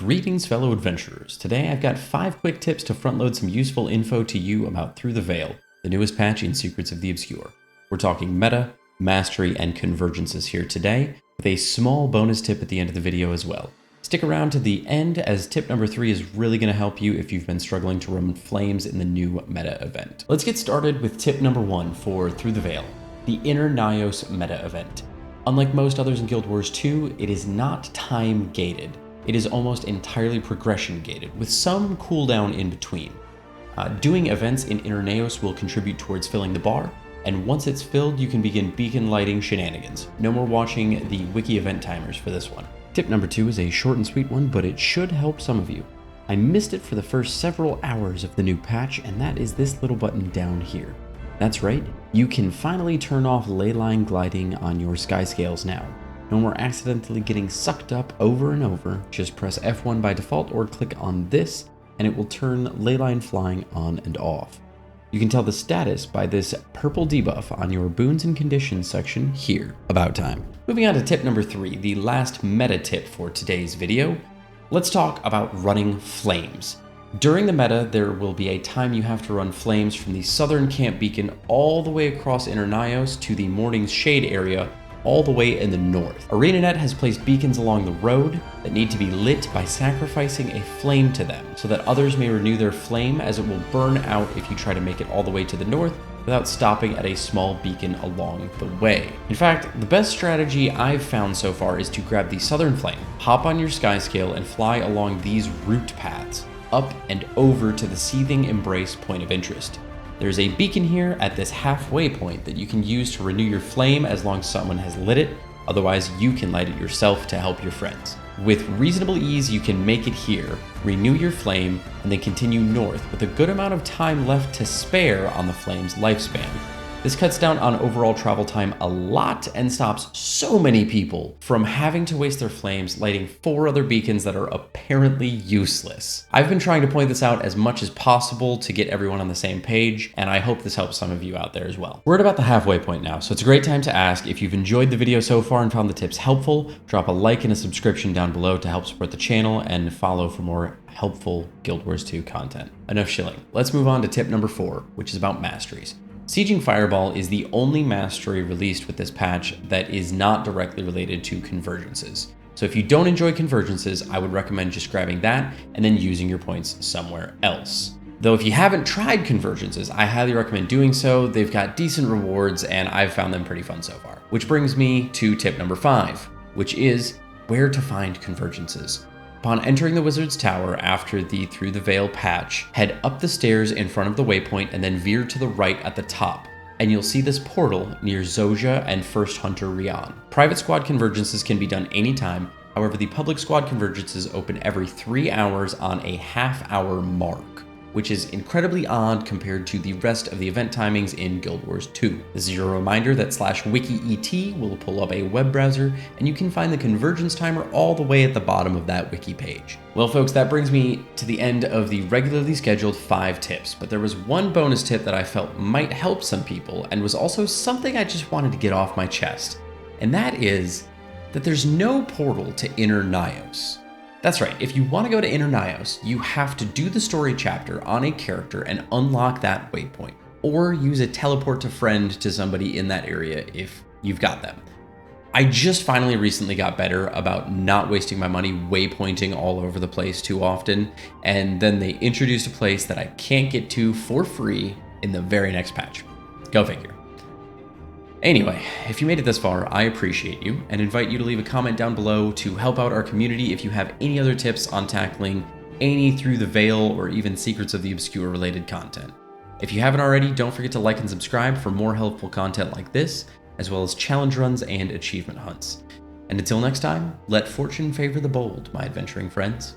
Greetings, fellow adventurers. Today I've got 5 quick tips to front-load some useful info to you about Through the Veil, the newest patch in Secrets of the Obscure. We're talking meta, mastery, and convergences here today, with a small bonus tip at the end of the video as well. Stick around to the end, as tip number 3 is really going to help you if you've been struggling to run flames in the new meta event. Let's get started with tip number 1 for Through the Veil, the Inner Nayos meta event. Unlike most others in Guild Wars 2, it is not time-gated. It is almost entirely progression-gated, with some cooldown in between. Doing events in Inner Nayos will contribute towards filling the bar, and once it's filled, you can begin beacon lighting shenanigans. No more watching the wiki event timers for this one. Tip number 2 is a short and sweet one, but it should help some of you. I missed it for the first several hours of the new patch, and that is this little button down here. That's right, you can finally turn off leyline gliding on your sky scales now. No more accidentally getting sucked up over and over. Just press F1 by default or click on this, and it will turn leyline flying on and off. You can tell the status by this purple debuff on your boons and conditions section here. About time. Moving on to tip number 3, the last meta tip for today's video. Let's talk about running flames. During the meta, there will be a time you have to run flames from the southern camp beacon all the way across Inner Nayos to the Morning's Shade area all the way in the north. ArenaNet has placed beacons along the road that need to be lit by sacrificing a flame to them so that others may renew their flame, as it will burn out if you try to make it all the way to the north without stopping at a small beacon along the way. In fact, the best strategy I've found so far is to grab the southern flame, hop on your sky scale, and fly along these route paths up and over to the Seething Embrace point of interest. There's a beacon here at this halfway point that you can use to renew your flame as long as someone has lit it. Otherwise, you can light it yourself to help your friends. With reasonable ease, you can make it here, renew your flame, and then continue north with a good amount of time left to spare on the flame's lifespan. This cuts down on overall travel time a lot and stops so many people from having to waste their flames lighting 4 other beacons that are apparently useless. I've been trying to point this out as much as possible to get everyone on the same page, and I hope this helps some of you out there as well. We're at about the halfway point now, so it's a great time to ask if you've enjoyed the video so far and found the tips helpful. Drop a like and a subscription down below to help support the channel, and follow for more helpful Guild Wars 2 content. Enough shilling. Let's move on to tip number 4, which is about masteries. Sieging Fireball is the only mastery released with this patch that is not directly related to Convergences. So if you don't enjoy Convergences, I would recommend just grabbing that and then using your points somewhere else. Though if you haven't tried Convergences, I highly recommend doing so. They've got decent rewards and I've found them pretty fun so far. Which brings me to tip number 5, which is where to find Convergences. Upon entering the Wizard's Tower after the Through the Veil patch, head up the stairs in front of the waypoint and then veer to the right at the top, and you'll see this portal near Zojja and First Hunter Rian. Private squad convergences can be done anytime, however the public squad convergences open every 3 hours on a half-hour mark, which is incredibly odd compared to the rest of the event timings in Guild Wars 2. This is your reminder that /wikiet will pull up a web browser, and you can find the convergence timer all the way at the bottom of that wiki page. Well folks, that brings me to the end of the regularly scheduled 5 tips, but there was one bonus tip that I felt might help some people, and was also something I just wanted to get off my chest. And that is that there's no portal to Inner Nayos. That's right, if you want to go to Inner Nayos, you have to do the story chapter on a character and unlock that waypoint, or use a teleport to friend to somebody in that area if you've got them. I just finally recently got better about not wasting my money waypointing all over the place too often, and then they introduced a place that I can't get to for free in the very next patch. Go figure. Anyway, if you made it this far, I appreciate you and invite you to leave a comment down below to help out our community if you have any other tips on tackling any Through the Veil or even Secrets of the Obscure related content. If you haven't already, don't forget to like and subscribe for more helpful content like this, as well as challenge runs and achievement hunts. And until next time, let fortune favor the bold, my adventuring friends.